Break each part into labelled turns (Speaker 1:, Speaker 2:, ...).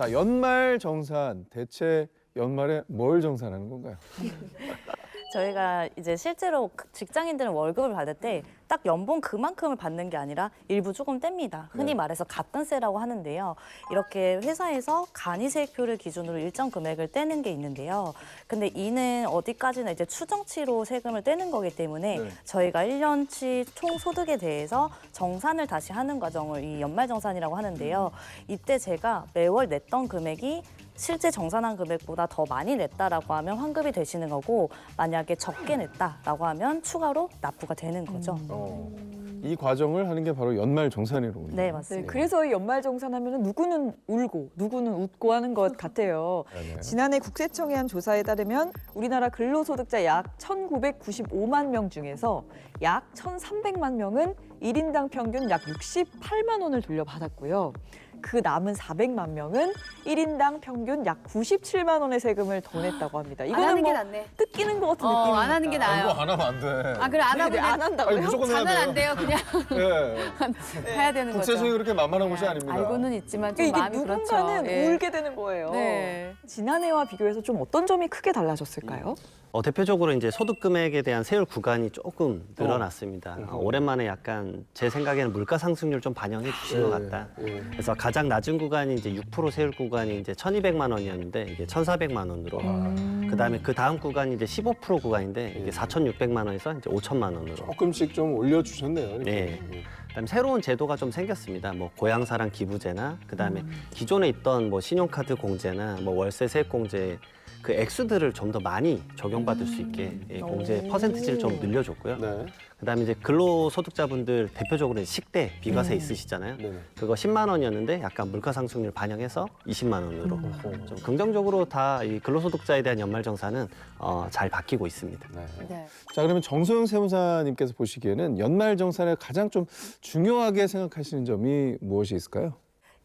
Speaker 1: 자, 연말 정산. 대체 연말에 뭘 정산하는 건가요?
Speaker 2: 저희가 이제 실제로 직장인들은 월급을 받을 때 딱 연봉 그만큼을 받는 게 아니라 일부 조금 뗍니다. 흔히 말해서 갑근세라고 하는데요. 이렇게 회사에서 간이세액표를 기준으로 일정 금액을 떼는 게 있는데요. 근데 이는 어디까지나 이제 추정치로 세금을 떼는 거기 때문에 저희가 1년치 총 소득에 대해서 정산을 다시 하는 과정을 이 연말정산이라고 하는데요. 이때 제가 매월 냈던 금액이 실제 정산한 금액보다 더 많이 냈다라고 하면 환급이 되시는 거고, 만약에 적게 냈다라고 하면 추가로 납부가 되는 거죠.
Speaker 1: 이 과정을 하는 게 바로 연말 정산이로군요.
Speaker 2: 네, 맞습니다.
Speaker 3: 네, 그래서 이 연말정산하면 누구는 울고 누구는 웃고 하는 것 같아요.
Speaker 1: 네네.
Speaker 3: 지난해 국세청이 한 조사에 따르면 우리나라 근로소득자 약 1,995만 명 중에서 약 1,300만 명은 1인당 평균 약 68만 원을 돌려받았고요. 그 남은 400만 명은 1인당 평균 약 97만 원의 세금을 더 냈다고 합니다.
Speaker 4: 안 하는 게
Speaker 3: 뭐
Speaker 4: 낫네.
Speaker 3: 뜯기는 것 같은 느낌이
Speaker 4: 안 하는 게 나아요.
Speaker 1: 이거 안 하면 안 돼.
Speaker 4: 아, 그래 안 하면
Speaker 3: 안 한다고요?
Speaker 1: 아니, 무조건 해야
Speaker 4: 자면
Speaker 1: 돼요.
Speaker 4: 안 돼요. 그냥
Speaker 1: 네.
Speaker 4: 해야 되는 거죠.
Speaker 1: 국세청이 그렇게 만만한 곳이 아닙니다.
Speaker 4: 알고는 있지만 좀
Speaker 3: 이게
Speaker 4: 마음이
Speaker 3: 누군가는
Speaker 4: 그렇죠. 예.
Speaker 3: 울게 되는 거예요.
Speaker 4: 네.
Speaker 3: 지난해와 비교해서 좀 어떤 점이 크게 달라졌을까요?
Speaker 5: 대표적으로 이제 소득 금액에 대한 세율 구간이 조금 늘어났습니다. 오랜만에 약간 제 생각에는 물가 상승률 좀 반영해 주신 것 같다. 그래서 가장 낮은 구간이 이제 6% 세율 구간이 이제 1,200만 원이었는데 이게 1,400만 원으로. 그다음에 그 다음 구간이 이제 15% 구간인데 이게 4,600만 원에서 이제 5,000만 원으로.
Speaker 1: 조금씩 좀 올려주셨네요. 이렇게.
Speaker 5: 네. 그다음에 새로운 제도가 좀 생겼습니다. 뭐 고향사랑 기부제나 그다음에 기존에 있던 뭐 신용카드 공제나 뭐 월세 세액 공제 그 액수들을 좀 더 많이 적용받을 수 있게 공제 퍼센티지를 좀 늘려줬고요.
Speaker 1: 네.
Speaker 5: 그다음에 이제 근로소득자분들 대표적으로 식대 비과세 있으시잖아요.
Speaker 1: 네.
Speaker 5: 그거 10만 원이었는데 약간 물가 상승률 반영해서 20만 원으로 좀 긍정적으로 다 이 근로소득자에 대한 연말정산은 잘 바뀌고 있습니다.
Speaker 1: 네.
Speaker 4: 네.
Speaker 1: 자, 그러면 정소영 세무사님께서 보시기에는 연말 정산에 가장 좀 중요하게 생각하시는 점이 무엇이 있을까요?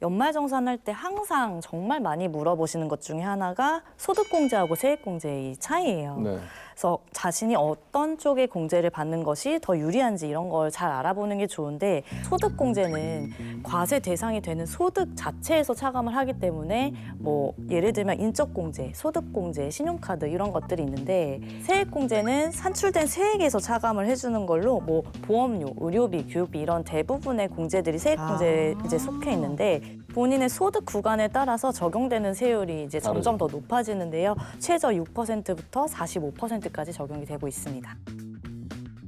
Speaker 2: 연말정산할 때 항상 정말 많이 물어보시는 것 중에 하나가 소득공제하고 세액공제의 차이예요.
Speaker 1: 네.
Speaker 2: 그래서 자신이 어떤 쪽의 공제를 받는 것이 더 유리한지 이런 걸 잘 알아보는 게 좋은데, 소득공제는 과세 대상이 되는 소득 자체에서 차감을 하기 때문에 뭐 예를 들면 인적공제, 소득공제, 신용카드 이런 것들이 있는데, 세액공제는 산출된 세액에서 차감을 해주는 걸로 뭐 보험료, 의료비, 교육비 이런 대부분의 공제들이 세액공제에 이제 속해 있는데, 본인의 소득 구간에 따라서 적용되는 세율이 이제 점점 더 높아지는데요. 최저 6%부터 45%까지 적용이 되고 있습니다.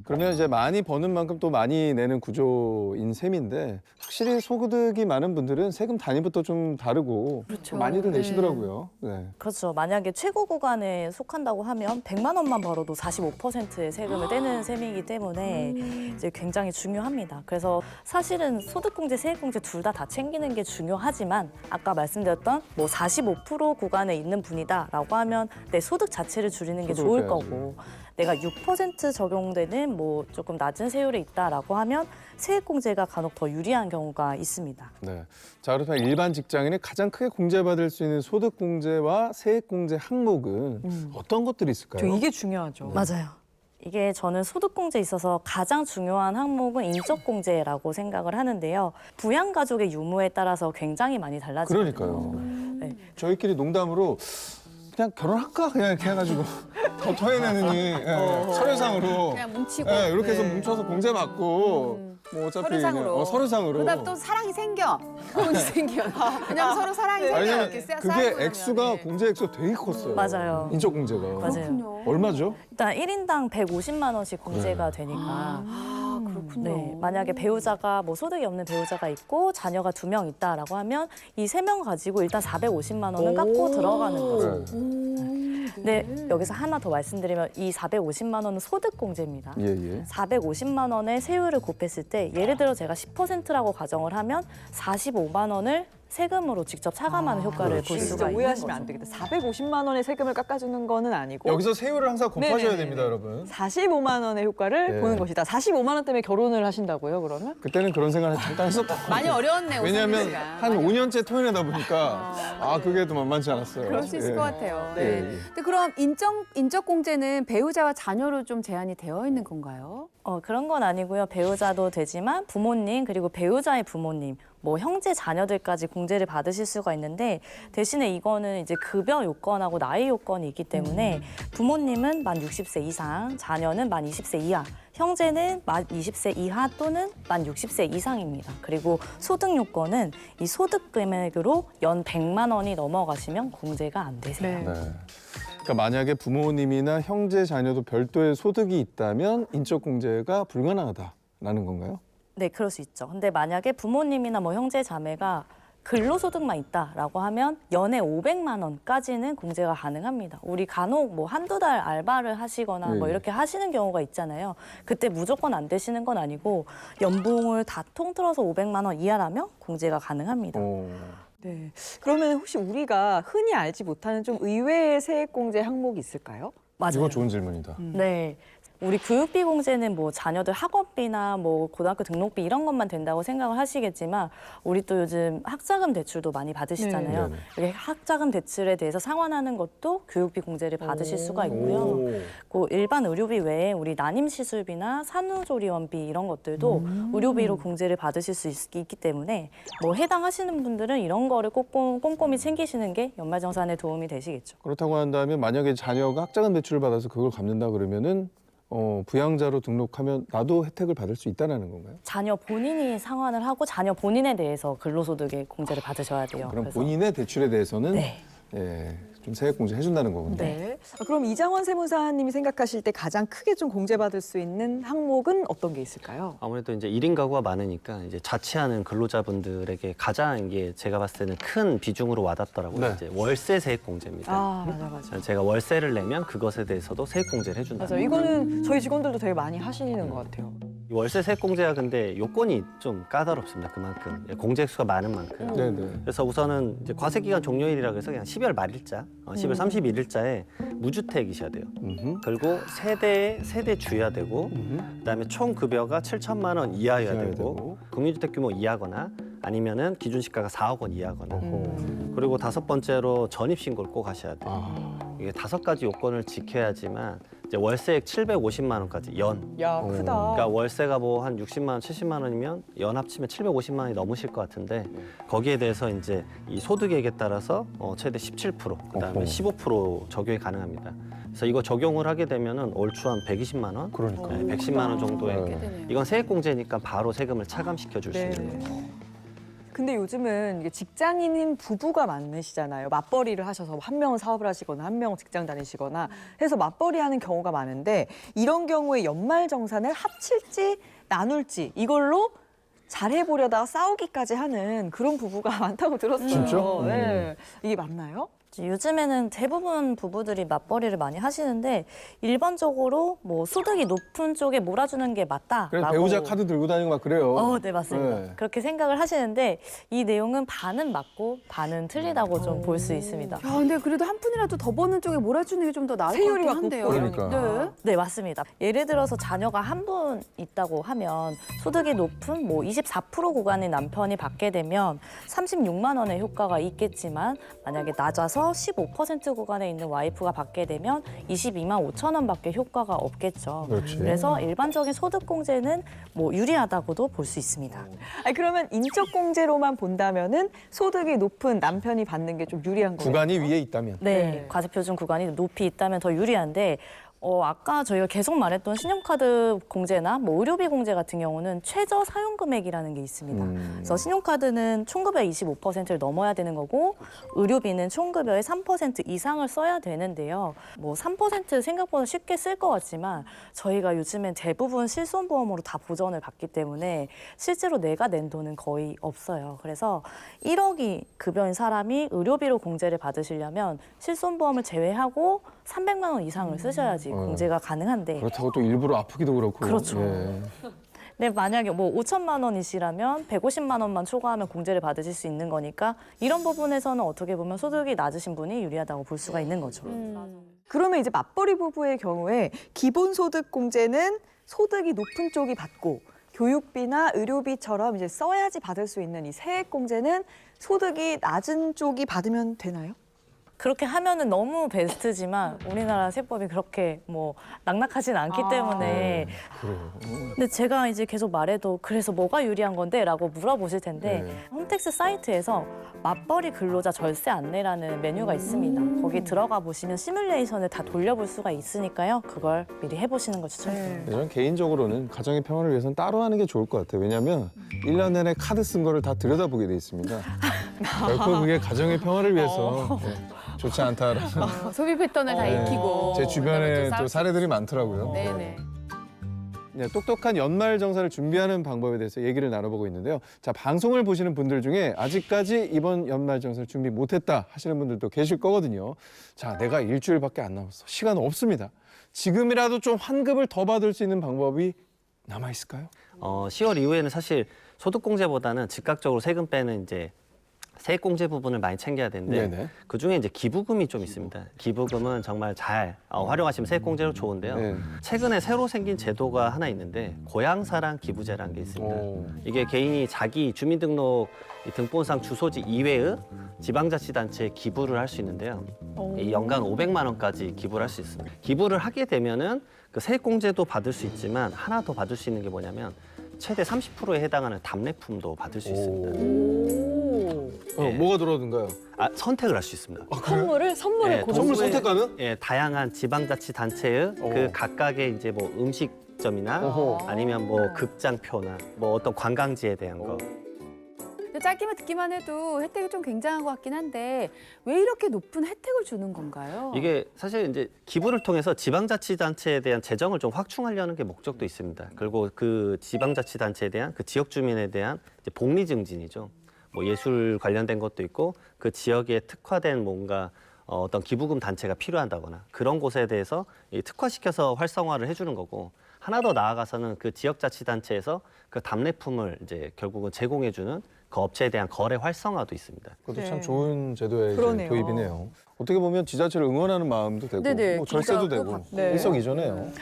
Speaker 1: 그러면 이제 많이 버는 만큼 또 많이 내는 구조인 셈인데, 확실히 소득이 많은 분들은 세금 단위부터 좀 다르고 많이들 내시더라고요. 네.
Speaker 2: 그렇죠. 만약에 최고 구간에 속한다고 하면 100만 원만 벌어도 45%의 세금을 떼는 셈이기 때문에 이제 굉장히 중요합니다. 그래서 사실은 소득공제, 세액공제 둘 다 챙기는 게 중요하지만, 아까 말씀드렸던 뭐 45% 구간에 있는 분이다라고 하면 내 소득 자체를 줄이는 게 좋을 거고, 내가 6% 적용되는 뭐 조금 낮은 세율에 있다라고 하면 세액공제가 간혹 더 유리한 경우가 있습니다.
Speaker 1: 네. 자, 그렇다면 일반 직장인이 가장 크게 공제받을 수 있는 소득공제와 세액공제 항목은 어떤 것들이 있을까요?
Speaker 3: 이게 중요하죠.
Speaker 2: 맞아요. 이게 저는 소득공제에 있어서 가장 중요한 항목은 인적공제라고 생각을 하는데요. 부양가족의 유무에 따라서 굉장히 많이 달라지거든요.
Speaker 1: 그러니까요.
Speaker 2: 네.
Speaker 1: 저희끼리 농담으로 그냥 결혼할까? 그냥 이렇게 해가지고 더 토해내느니 서류상으로
Speaker 4: 그냥 뭉치고.
Speaker 1: 이렇게 해서 뭉쳐서 공제 받고 뭐 어차피
Speaker 4: 서류상으로.
Speaker 1: 그냥, 서류상으로.
Speaker 4: 그러다 또 사랑이 생겨. 돈이 생겨. 왜냐면 서로 사랑이 생겨.
Speaker 1: 왜냐면
Speaker 4: 이렇게 쌓이고
Speaker 1: 그게
Speaker 4: 그러면.
Speaker 1: 액수가
Speaker 4: 예.
Speaker 1: 공제 액수가 되게 컸어요.
Speaker 2: 맞아요.
Speaker 1: 인적 공제가.
Speaker 2: 맞아요.
Speaker 1: 얼마죠?
Speaker 2: 일단 1인당 150만 원씩 공제가 되니까.
Speaker 4: 아, 그렇군요.
Speaker 2: 네, 만약에 배우자가 뭐 소득이 없는 배우자가 있고 자녀가 2명 있다라고 하면 이 3명 가지고 일단 450만 원은 깎고 들어가는 거죠.
Speaker 1: 네.
Speaker 2: 근데 여기서 하나 더 말씀드리면 이 450만 원은 소득공제입니다.
Speaker 1: 예, 예.
Speaker 2: 450만 원의 세율을 곱했을 때 예를 들어 제가 10%라고 가정을 하면 45만 원을 세금으로 직접 차감하는 효과를 볼
Speaker 3: 진짜
Speaker 2: 수가 있는
Speaker 3: 오해하시면
Speaker 2: 거죠.
Speaker 3: 안 되겠다. 450만 원의 세금을 깎아주는 거는 아니고
Speaker 1: 여기서 세율을 항상 곱하셔야
Speaker 3: 네네네네.
Speaker 1: 됩니다, 여러분.
Speaker 3: 45만 원의 효과를
Speaker 1: 네.
Speaker 3: 보는 것이다. 45만 원 때문에 결혼을 하신다고요, 그러면?
Speaker 1: 그때는 그런 생각을 잠깐 했었다.
Speaker 4: 많이 어려웠네.
Speaker 1: 왜냐하면
Speaker 4: 오상민 씨가.
Speaker 1: 한 5년째 토해내다 보니까 그게 또 만만치 않았어요.
Speaker 4: 그럴 수 있을
Speaker 1: 예.
Speaker 4: 것 같아요.
Speaker 1: 예,
Speaker 4: 네.
Speaker 1: 예.
Speaker 4: 근데 그럼 인적 공제는 배우자와 자녀로 좀 제한이 되어 있는 건가요?
Speaker 2: 그런 건 아니고요. 배우자도 되지만 부모님 그리고 배우자의 부모님 뭐 형제 자녀들까지 공제를 받으실 수가 있는데 대신에 이거는 이제 급여 요건하고 나이 요건이 있기 때문에 부모님은 만 60세 이상, 자녀는 만 20세 이하, 형제는 만 20세 이하 또는 만 60세 이상입니다. 그리고 소득 요건은 이 소득 금액으로 연 100만 원이 넘어가시면 공제가 안 되세요.
Speaker 3: 네.
Speaker 1: 네. 그러니까 만약에 부모님이나 형제 자녀도 별도의 소득이 있다면 인적 공제가 불가능하다라는 건가요?
Speaker 2: 네, 그럴 수 있죠. 근데 만약에 부모님이나 뭐 형제 자매가 근로소득만 있다라고 하면 연에 500만 원까지는 공제가 가능합니다. 우리 간혹 뭐 한두 달 알바를 하시거나 뭐
Speaker 1: 네.
Speaker 2: 이렇게 하시는 경우가 있잖아요. 그때 무조건 안 되시는 건 아니고 연봉을 다 통틀어서 500만 원 이하라면 공제가 가능합니다.
Speaker 3: 네. 그러면 혹시 우리가 흔히 알지 못하는 좀 의외의 세액공제 항목이 있을까요?
Speaker 2: 맞아요.
Speaker 1: 이거 좋은 질문이다.
Speaker 2: 네. 우리 교육비 공제는 뭐 자녀들 학원비나 뭐 고등학교 등록비 이런 것만 된다고 생각을 하시겠지만 우리 또 요즘 학자금 대출도 많이 받으시잖아요.
Speaker 1: 네.
Speaker 2: 이렇게 학자금 대출에 대해서 상환하는 것도 교육비 공제를 받으실 수가 있고요.
Speaker 1: 오.
Speaker 2: 그 일반 의료비 외에 우리 난임시술비나 산후조리원비 이런 것들도 의료비로 공제를 받으실 수 있기 때문에 뭐 해당하시는 분들은 이런 거를 꼭 꼼꼼히 챙기시는 게 연말정산에 도움이 되시겠죠.
Speaker 1: 그렇다고 한다면 만약에 자녀가 학자금 대출을 받아서 그걸 갚는다 그러면은 부양자로 등록하면 나도 혜택을 받을 수 있다는 건가요?
Speaker 2: 자녀 본인이 상환을 하고 자녀 본인에 대해서 근로소득의 공제를 받으셔야 돼요.
Speaker 1: 그럼
Speaker 2: 그래서
Speaker 1: 본인의 대출에 대해서는
Speaker 2: 네.
Speaker 1: 좀 세액 공제 해준다는 거군요.
Speaker 2: 네.
Speaker 3: 그럼 이장원 세무사님이 생각하실 때 가장 크게 좀 공제받을 수 있는 항목은 어떤 게 있을까요?
Speaker 5: 아무래도 이제 1인 가구가 많으니까 이제 자취하는 근로자분들에게 가장 이게 제가 봤을 때는 큰 비중으로 와닿더라고요.
Speaker 1: 네.
Speaker 5: 이제 월세 세액 공제입니다.
Speaker 3: 아, 맞아.
Speaker 5: 제가 월세를 내면 그것에 대해서도 세액 공제를 해준다.
Speaker 3: 맞아요. 이거는 저희 직원들도 되게 많이 하시는 것 같아요.
Speaker 5: 이 월세 세액 공제가 근데 요건이 좀 까다롭습니다. 그만큼 공제 액수가 많은 만큼.
Speaker 1: 네네.
Speaker 5: 그래서 우선은 이제 과세 기간 종료일이라고 해서 그냥 12월 말일자, 10월 31일자에 무주택이셔야 돼요. 그리고 세대 주여야 되고, 그다음에 총 급여가 7천만 원 이하여야
Speaker 1: 이하여야
Speaker 5: 되고,
Speaker 1: 되고.
Speaker 5: 국민주택 규모 이하거나 아니면은 기준 시가가 4억 원 이하거나. 그리고 5번째로 전입 신고를 꼭 하셔야 돼요.
Speaker 1: 아,
Speaker 5: 이게 5가지 요건을 지켜야지만 이제 월세액 750만 원까지 연.
Speaker 3: 야, 크다.
Speaker 5: 그러니까 월세가 뭐 한 60만 원, 70만 원이면 연 합치면 750만 원이 넘으실 것 같은데 거기에 대해서 이제 이 소득액에 따라서 최대 17%, 그다음에
Speaker 1: 어허.
Speaker 5: 15% 적용이 가능합니다. 그래서 이거 적용을 하게 되면은 얼추 한 120만 원,
Speaker 1: 그러니까.
Speaker 5: 네, 110만 원 정도의
Speaker 1: 네.
Speaker 5: 이건 세액공제니까 바로 세금을 차감시켜 줄 수
Speaker 3: 네.
Speaker 5: 있는 거예요.
Speaker 3: 근데 요즘은 이게 직장인인 부부가 많으시잖아요. 맞벌이를 하셔서 한 명은 사업을 하시거나 한 명은 직장 다니시거나 해서 맞벌이 하는 경우가 많은데 이런 경우에 연말정산을 합칠지 나눌지 이걸로 잘해보려다가 싸우기까지 하는 그런 부부가 많다고 들었어요.
Speaker 1: 진짜?
Speaker 3: 네. 이게 맞나요?
Speaker 2: 요즘에는 대부분 부부들이 맞벌이를 많이 하시는데 일반적으로 뭐 소득이 높은 쪽에 몰아주는 게 맞다라고.
Speaker 1: 그래서 배우자 카드 들고 다니고 막 그래요.
Speaker 2: 네, 맞습니다.
Speaker 1: 네.
Speaker 2: 그렇게 생각을 하시는데 이 내용은 반은 맞고 반은 틀리다고 좀 볼 수 있습니다.
Speaker 4: 야, 근데 그래도 한 푼이라도 더 버는 쪽에 몰아주는 게 좀 더 나을 것
Speaker 3: 세율이
Speaker 4: 같긴
Speaker 3: 막
Speaker 4: 한데요.
Speaker 3: 높고
Speaker 1: 그러니까.
Speaker 4: 네.
Speaker 2: 네, 맞습니다. 예를 들어서 자녀가 한 분 있다고 하면 소득이 높은 뭐 24% 구간의 남편이 받게 되면 36만 원의 효과가 있겠지만 만약에 낮아서 15% 구간에 있는 와이프가 받게 되면 22만 5천 원밖에 효과가 없겠죠.
Speaker 1: 그렇지.
Speaker 2: 그래서 일반적인 소득 공제는 뭐 유리하다고도 볼 수 있습니다.
Speaker 3: 아니, 그러면 인적공제로만 본다면은 소득이 높은 남편이 받는 게 좀 유리한 거예요.
Speaker 1: 구간이 위에 있다면.
Speaker 2: 네,
Speaker 3: 네.
Speaker 2: 과세표준 구간이 높이 있다면 더 유리한데 아까 저희가 계속 말했던 신용카드 공제나 뭐 의료비 공제 같은 경우는 최저 사용 금액이라는 게 있습니다. 그래서 신용카드는 총급여의 25%를 넘어야 되는 거고 의료비는 총급여의 3% 이상을 써야 되는데요. 뭐 3% 생각보다 쉽게 쓸 것 같지만 저희가 요즘엔 대부분 실손보험으로 다 보전을 받기 때문에 실제로 내가 낸 돈은 거의 없어요. 그래서 1억이 급여인 사람이 의료비로 공제를 받으시려면 실손보험을 제외하고 300만 원 이상을 쓰셔야지 공제가 가능한데
Speaker 1: 그렇다고 또 일부러 아프기도 그렇고.
Speaker 2: 그렇죠.
Speaker 1: 예.
Speaker 2: 네, 만약에 뭐 5천만 원이시라면 150만 원만 초과하면 공제를 받으실 수 있는 거니까 이런 부분에서는 어떻게 보면 소득이 낮으신 분이 유리하다고 볼 수가 있는 거죠.
Speaker 3: 그러면 이제 맞벌이 부부의 경우에 기본소득 공제는 소득이 높은 쪽이 받고 교육비나 의료비처럼 이제 써야지 받을 수 있는 이 세액 공제는 소득이 낮은 쪽이 받으면 되나요?
Speaker 2: 그렇게 하면은 너무 베스트지만 우리나라 세법이 그렇게 뭐 낙낙하진 않기 때문에
Speaker 1: 그래요.
Speaker 2: 근데 제가 이제 계속 말해도 그래서 뭐가 유리한 건데? 라고 물어보실 텐데
Speaker 1: 네.
Speaker 2: 홈택스 사이트에서 맞벌이 근로자 절세 안내라는 메뉴가 있습니다. 거기 들어가 보시면 시뮬레이션을 다 돌려볼 수가 있으니까요. 그걸 미리 해보시는 걸 추천드립니다.
Speaker 1: 네, 저는 개인적으로는 가정의 평화를 위해서는 따로 하는 게 좋을 것 같아요. 왜냐하면 1년 내내 카드 쓴 거를 다 들여다보게 돼 있습니다. 결코 그게 가정의 평화를 위해서 네, 좋지 않다라는
Speaker 4: 소비 패턴을 다
Speaker 1: 네.
Speaker 4: 익히고.
Speaker 1: 제 주변에
Speaker 4: 그다음에
Speaker 1: 또 사례들이 많더라고요.
Speaker 4: 네네.
Speaker 1: 네, 똑똑한 연말 정산을 준비하는 방법에 대해서 얘기를 나눠보고 있는데요. 자, 방송을 보시는 분들 중에 아직까지 이번 연말 정산을 준비 못했다 하시는 분들도 계실 거거든요. 자, 내가 일주일밖에 안 남았어. 시간 없습니다. 지금이라도 좀 환급을 더 받을 수 있는 방법이 남아 있을까요?
Speaker 5: 10월 이후에는 사실 소득공제보다는 즉각적으로 세금 빼는 이제 세액공제 부분을 많이 챙겨야 되는데
Speaker 1: 네네.
Speaker 5: 그중에 이제 기부금이 좀 있습니다. 기부금은 정말 잘 활용하시면 세액공제로 좋은데요.
Speaker 1: 네.
Speaker 5: 최근에 새로 생긴 제도가 하나 있는데 고향사랑 기부제라는 게 있습니다.
Speaker 1: 오.
Speaker 5: 이게 개인이 자기 주민등록 이 등본상 주소지 이외의 지방자치단체에 기부를 할 수 있는데요. 이 연간 500만 원까지 기부를 할 수 있습니다. 기부를 하게 되면은 그 세액공제도 받을 수 있지만 하나 더 받을 수 있는 게 뭐냐면 최대 30%에 해당하는 답례품도 받을 수 있습니다. 네.
Speaker 1: 뭐가 들어오던가요?
Speaker 5: 선택을 할 수 있습니다.
Speaker 3: 선물을 고르는
Speaker 1: 선물
Speaker 5: 동구의-
Speaker 1: 선택 가능?
Speaker 5: 예, 다양한 지방자치단체의 그 각각의 이제 뭐 음식점이나
Speaker 1: 어허.
Speaker 5: 아니면 뭐 극장표나 뭐 어떤 관광지에 대한 거.
Speaker 4: 근데 짧게만 듣기만 해도 혜택이 좀 굉장한 것 같긴 한데 왜 이렇게 높은 혜택을 주는 건가요?
Speaker 5: 이게 사실 이제 기부를 통해서 지방자치단체에 대한 재정을 좀 확충하려는 게 목적도 있습니다. 그리고 그 지방자치단체에 대한 그 지역 주민에 대한 이제 복리 증진이죠. 뭐 예술 관련된 것도 있고 그 지역에 특화된 뭔가 어떤 기부금 단체가 필요하다거나 그런 곳에 대해서 이 특화시켜서 활성화를 해주는 거고 하나 더 나아가서는 그 지역자치단체에서 그 답례품을 이제 결국은 제공해주는 그 업체에 대한 거래 활성화도 있습니다.
Speaker 1: 그것도
Speaker 3: 네.
Speaker 1: 참 좋은 제도의 이제
Speaker 3: 그러네요.
Speaker 1: 도입이네요. 어떻게 보면 지자체를 응원하는 마음도 되고
Speaker 4: 네네,
Speaker 1: 뭐 절세도
Speaker 4: 기부하고
Speaker 1: 되고
Speaker 4: 받고.
Speaker 3: 네.
Speaker 1: 일석이조네요.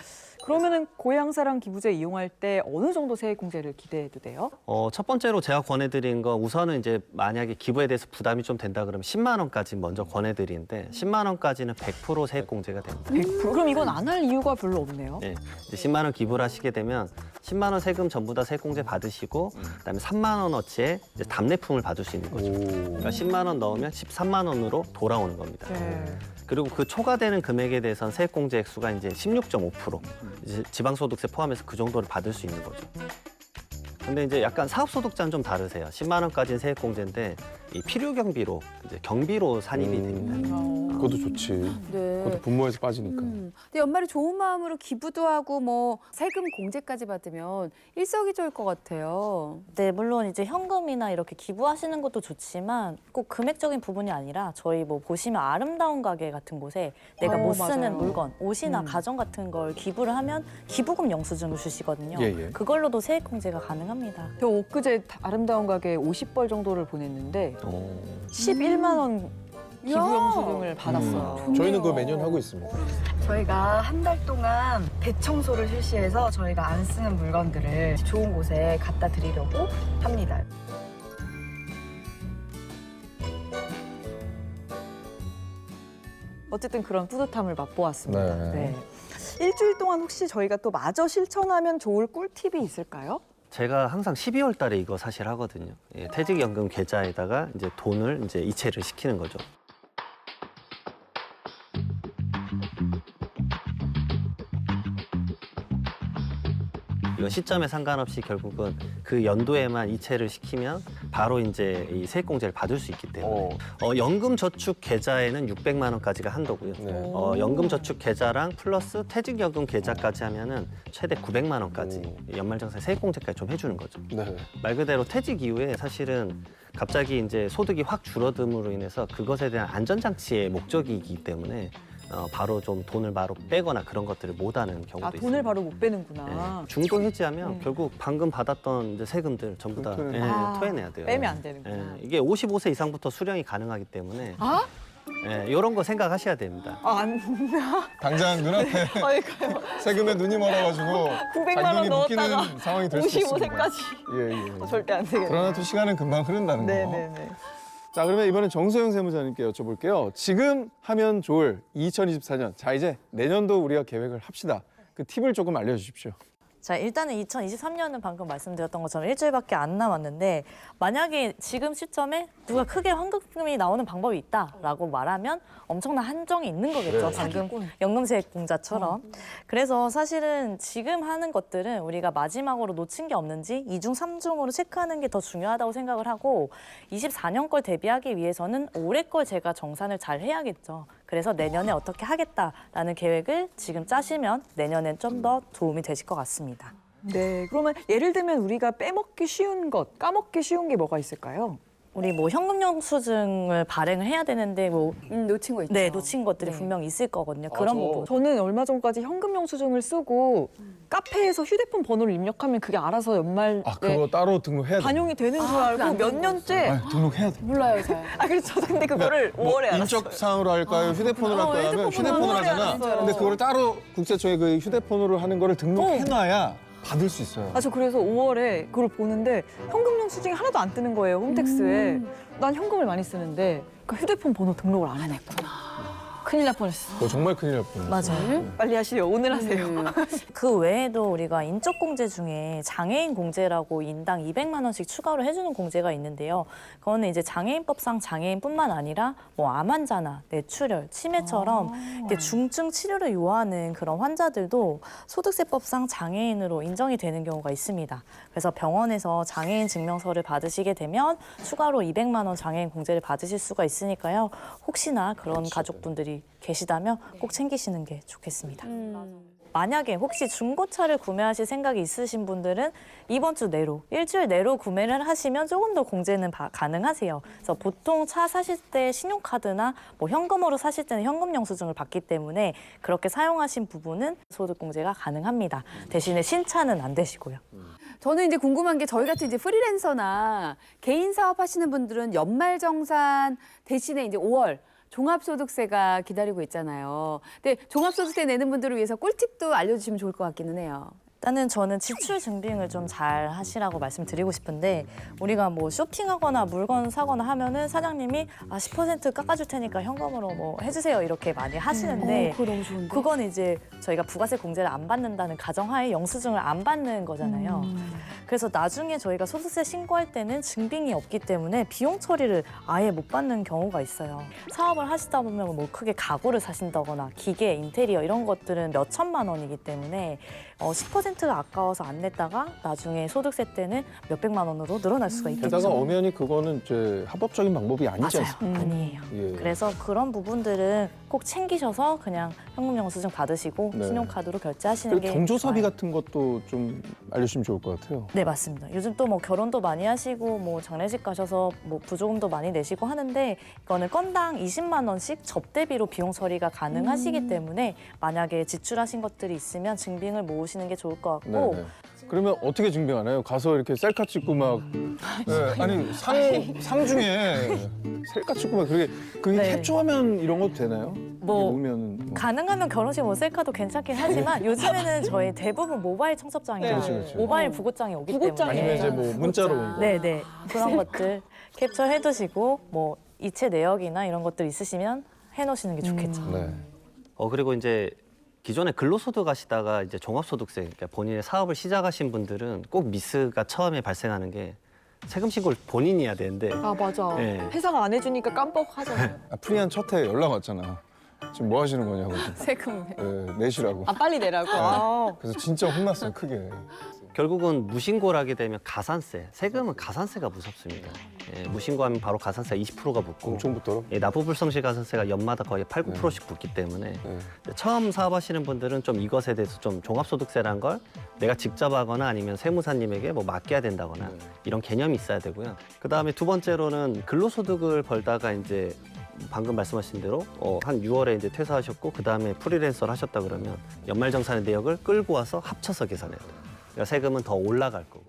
Speaker 3: 그러면은 고향사랑 기부제 이용할 때 어느 정도 세액공제를 기대해도 돼요?
Speaker 5: 첫 번째로 제가 권해드린 건 우선은 이제 만약에 기부에 대해서 부담이 좀 된다 그러면 10만 원까지 먼저 권해드리는데 10만 원까지는 100% 세액공제가 됩니다.
Speaker 3: 100%? 그럼 이건 안 할 이유가 별로 없네요.
Speaker 5: 네, 이제 10만 원 기부를 하시게 되면 10만 원 세금 전부 다 세액공제 받으시고 그다음에 3만 원어치의 이제 답례품을 받을 수 있는 거죠. 그러니까 10만 원 넣으면 13만 원으로 돌아오는 겁니다.
Speaker 3: 네.
Speaker 5: 그리고 그 초과되는 금액에 대해서는 세액공제 액수가 이제 16.5%, 이제 지방소득세 포함해서 그 정도를 받을 수 있는 거죠. 근데 이제 약간 사업소득자는 좀 다르세요. 10만 원까지는 세액공제인데 이 필요 경비로 이제 경비로 산입이 됩니다.
Speaker 1: 그것도 좋지.
Speaker 4: 네.
Speaker 1: 그것도 분모에서 빠지니까.
Speaker 4: 근데 연말에 좋은 마음으로 기부도 하고 뭐 세금 공제까지 받으면 일석이조일 것 같아요.
Speaker 2: 네, 물론 이제 현금이나 이렇게 기부하시는 것도 좋지만 꼭 금액적인 부분이 아니라 저희 뭐 보시면 아름다운 가게 같은 곳에 내가 못 쓰는
Speaker 3: 맞아요.
Speaker 2: 물건, 옷이나 가전 같은 걸 기부를 하면 기부금 영수증을 주시거든요.
Speaker 1: 예, 예.
Speaker 2: 그걸로도 세액공제가 가능합니다.
Speaker 3: 저 엊그제 아름다운 가게에 50벌 정도를 보냈는데 11만 원 기부 영수증을 받았어요.
Speaker 1: 저희는 그거 매년 하고 있습니다.
Speaker 6: 저희가 한 달 동안 대청소를 실시해서 저희가 안 쓰는 물건들을 좋은 곳에 갖다 드리려고 합니다.
Speaker 3: 어쨌든 그런 뿌듯함을 맛보았습니다.
Speaker 1: 네.
Speaker 3: 네. 일주일 동안 혹시 저희가 또 마저 실천하면 좋을 꿀팁이 있을까요?
Speaker 5: 제가 항상 12월 달에 이거 사실 하거든요. 예, 퇴직연금 계좌에다가 이제 돈을 이제 이체를 시키는 거죠. 이거 시점에 상관없이 결국은 그 연도에만 이체를 시키면 바로 이제 이 세액공제를 받을 수 있기 때문에 연금저축 계좌에는 600만 원까지가 한도고요.
Speaker 1: 네.
Speaker 5: 연금저축 계좌랑 플러스 퇴직연금 계좌까지 하면은 최대 900만 원까지 연말정산 세액공제까지 좀 해주는 거죠.
Speaker 1: 네.
Speaker 5: 말 그대로 퇴직 이후에 사실은 갑자기 이제 소득이 확 줄어듦으로 인해서 그것에 대한 안전장치의 목적이기 때문에 바로 좀 돈을 바로 빼거나 그런 것들을 못하는 경우도 있습니다.
Speaker 3: 돈을 바로 못 빼는구나.
Speaker 5: 네. 중도 해지하면 결국 방금 받았던 이제 세금들 전부 다
Speaker 1: 토해내야
Speaker 3: 돼요.
Speaker 5: 토해내야 돼요.
Speaker 3: 빼면 안 되는구나.
Speaker 5: 이게 55세 이상부터 수령이 가능하기 때문에 이런 거 생각하셔야 됩니다.
Speaker 3: 안
Speaker 1: 당장 눈앞에
Speaker 3: 그러니까요.
Speaker 1: 세금에 눈이 멀어가지고
Speaker 3: 900만
Speaker 1: 자기
Speaker 3: 원
Speaker 1: 돈이 묶이는
Speaker 3: 넣었다가
Speaker 1: 상황이 될 수 있습니다.
Speaker 3: 55세까지
Speaker 1: 예, 예.
Speaker 3: 절대 안 되겠네요.
Speaker 1: 그러나 또 시간은 금방 흐른다는 거.
Speaker 3: 네네네.
Speaker 1: 자, 그러면 이번엔 정소영 세무사님께 여쭤볼게요. 지금 하면 좋을 2024년. 자, 이제 내년도 우리가 계획을 합시다. 그 팁을 조금 알려주십시오.
Speaker 2: 자, 일단은 2023년은 방금 말씀드렸던 것처럼 일주일밖에 안 남았는데 만약에 지금 시점에 누가 크게 환급금이 나오는 방법이 있다라고 말하면 엄청난 한정이 있는 거겠죠. 방금 연금세액공자처럼. 그래서 사실은 지금 하는 것들은 우리가 마지막으로 놓친 게 없는지 2중, 3중으로 체크하는 게 더 중요하다고 생각을 하고 24년 걸 대비하기 위해서는 올해 걸 제가 정산을 잘 해야겠죠. 그래서 내년에 어떻게 하겠다라는 계획을 지금 짜시면 내년엔 좀 더 도움이 되실 것 같습니다.
Speaker 3: 네, 그러면 예를 들면 우리가 빼먹기 쉬운 것, 까먹기 쉬운 게 뭐가 있을까요?
Speaker 2: 우리 뭐 현금 영수증을 발행을 해야 되는데 뭐
Speaker 4: 놓친 거 있죠.
Speaker 2: 네, 놓친 것들이
Speaker 3: 네.
Speaker 2: 분명 있을 거거든요. 그런 부분.
Speaker 3: 저는 얼마 전까지 현금 영수증을 쓰고 카페에서 휴대폰 번호를 입력하면 그게 알아서 연말
Speaker 1: 아, 그거 따로 등록해야 돼.
Speaker 3: 반영이 되는 줄
Speaker 4: 그거
Speaker 3: 알고
Speaker 4: 안
Speaker 3: 몇
Speaker 4: 되는
Speaker 3: 년째
Speaker 1: 아, 등록해야 돼.
Speaker 4: 몰라요, 잘.
Speaker 3: 그래서 저도 근데 그거를 5월에 알았어요.
Speaker 1: 인적 사항으로 할까요? 휴대폰으로
Speaker 3: 어,
Speaker 1: 할까요? 하면
Speaker 3: 휴대폰으로
Speaker 1: 휴대폰으로 하잖아.
Speaker 3: 알았어요.
Speaker 1: 근데 그거를 따로 국세청에 그 휴대폰으로 하는 거를 등록해놔야 받을 수 있어요.
Speaker 3: 저 그래서 5월에 그걸 보는데 현금 영수증이 하나도 안 뜨는 거예요, 홈택스에. 난 현금을 많이 쓰는데 그 휴대폰 번호 등록을 안 해냈구나. 큰일 날 뻔했어.
Speaker 1: 그거 정말 큰일 날 뻔했어요.
Speaker 2: 맞아요.
Speaker 3: 빨리 하시오. 오늘 하세요.
Speaker 2: 그 외에도 우리가 인적 공제 중에 장애인 공제라고 인당 200만 원씩 추가로 해주는 공제가 있는데요. 그거는 이제 장애인법상 장애인뿐만 아니라 뭐 암 환자나 뇌출혈, 치매처럼 이렇게 중증 치료를 요하는 그런 환자들도 소득세법상 장애인으로 인정이 되는 경우가 있습니다. 그래서 병원에서 장애인 증명서를 받으시게 되면 추가로 200만 원 장애인 공제를 받으실 수가 있으니까요. 혹시나 그런 가족분들이 계시다면 꼭 챙기시는 게 좋겠습니다. 만약에 혹시 중고차를 구매하실 생각이 있으신 분들은 이번 주 내로, 일주일 내로 구매를 하시면 조금 더 공제는 가능하세요. 그래서 보통 차 사실 때 신용카드나 뭐 현금으로 사실 때는 현금 영수증을 받기 때문에 그렇게 사용하신 부분은 소득공제가 가능합니다. 대신에 신차는 안 되시고요.
Speaker 4: 저는 이제 궁금한 게 저희 같은 이제 프리랜서나 개인 사업 하시는 분들은 연말정산 대신에 이제 5월 종합소득세가 기다리고 있잖아요. 근데 종합소득세 내는 분들을 위해서 꿀팁도 알려주시면 좋을 것 같기는 해요.
Speaker 2: 일단은 저는 지출 증빙을 좀 잘 하시라고 말씀드리고 싶은데 우리가 뭐 쇼핑하거나 물건 사거나 하면은 사장님이 10% 깎아줄 테니까 현금으로 뭐 해주세요 이렇게 많이 하시는데
Speaker 4: 그거 너무 좋은데.
Speaker 2: 그건 이제 저희가 부가세 공제를 안 받는다는 가정하에 영수증을 안 받는 거잖아요. 그래서 나중에 저희가 소득세 신고할 때는 증빙이 없기 때문에 비용 처리를 아예 못 받는 경우가 있어요. 사업을 하시다 보면 뭐 크게 가구를 사신다거나 기계, 인테리어 이런 것들은 몇 천만 원이기 때문에 10%가 아까워서 안 냈다가 나중에 소득세 때는 몇백만 원으로 늘어날 수가 있겠죠.
Speaker 1: 게다가 엄연히 그거는 이제 합법적인 방법이 아니지
Speaker 2: 맞아요.
Speaker 1: 않습니까?
Speaker 2: 아니에요.
Speaker 1: 예.
Speaker 2: 그래서 그런 부분들은 꼭 챙기셔서 그냥 현금 영수증 받으시고
Speaker 1: 네.
Speaker 2: 신용카드로 결제하시는
Speaker 1: 그리고
Speaker 2: 게
Speaker 1: 경조사비
Speaker 2: 좋아요.
Speaker 1: 같은 것도 좀 알려주시면 좋을 것 같아요.
Speaker 2: 네, 맞습니다. 요즘 또 뭐 결혼도 많이 하시고 뭐 장례식 가셔서 뭐 부조금도 많이 내시고 하는데 이거는 건당 20만 원씩 접대비로 비용 처리가 가능하시기 때문에 만약에 지출하신 것들이 있으면 증빙을 모으시는 게 좋을 것 같고
Speaker 1: 네. 그러면 어떻게 증빙하나요? 가서 이렇게 셀카 찍고 막 네, 아니 상 중에 셀카 찍고 막 그게
Speaker 2: 네.
Speaker 1: 캡처하면 이런 것도 되나요?
Speaker 2: 뭐
Speaker 1: 보면
Speaker 2: 가능하면 결혼식 뭐 셀카도 괜찮긴 하지만 요즘에는 저희 대부분 모바일 청첩장이나
Speaker 1: 그렇지, 그렇지.
Speaker 2: 모바일 부고장이 오기
Speaker 3: 부고장이
Speaker 2: 때문에
Speaker 1: 아니면 이제 뭐 문자로 온 거.
Speaker 2: 네네 그런 것들 캡처해 두시고 뭐 이체 내역이나 이런 것들 있으시면 해놓으시는 게 좋겠죠.
Speaker 1: 네.
Speaker 5: 그리고 이제 기존에 근로소득 하시다가 이제 종합소득세, 그러니까 본인의 사업을 시작하신 분들은 꼭 미스가 처음에 발생하는 게 세금 신고를 본인이 해야 되는데
Speaker 3: 맞아.
Speaker 5: 네.
Speaker 3: 회사가 안 해주니까 깜빡하잖아요.
Speaker 1: 프리한 첫 해 연락 왔잖아. 지금 뭐 하시는 거냐고.
Speaker 4: 세금.
Speaker 1: 내시라고.
Speaker 3: 빨리 내라고.
Speaker 1: 그래서 진짜 혼났어요, 크게.
Speaker 5: 결국은 무신고를 하게 되면 가산세, 세금은 가산세가 무섭습니다. 예, 무신고하면 바로 가산세가 20%가 붙고
Speaker 1: 엄청 붙더라.
Speaker 5: 예, 납부불성실 가산세가 연마다 거의 8, 9%씩 붙기 때문에
Speaker 1: 네.
Speaker 5: 처음 사업하시는 분들은 좀 이것에 대해서 좀 종합소득세라는 걸 내가 직접 하거나 아니면 세무사님에게 뭐 맡겨야 된다거나 이런 개념이 있어야 되고요. 그다음에 두 번째로는 근로소득을 벌다가 이제 방금 말씀하신 대로 한 6월에 이제 퇴사하셨고 그다음에 프리랜서를 하셨다 그러면 연말정산의 내역을 끌고 와서 합쳐서 계산해야 돼요. 그러니까 세금은 더 올라갈 거고.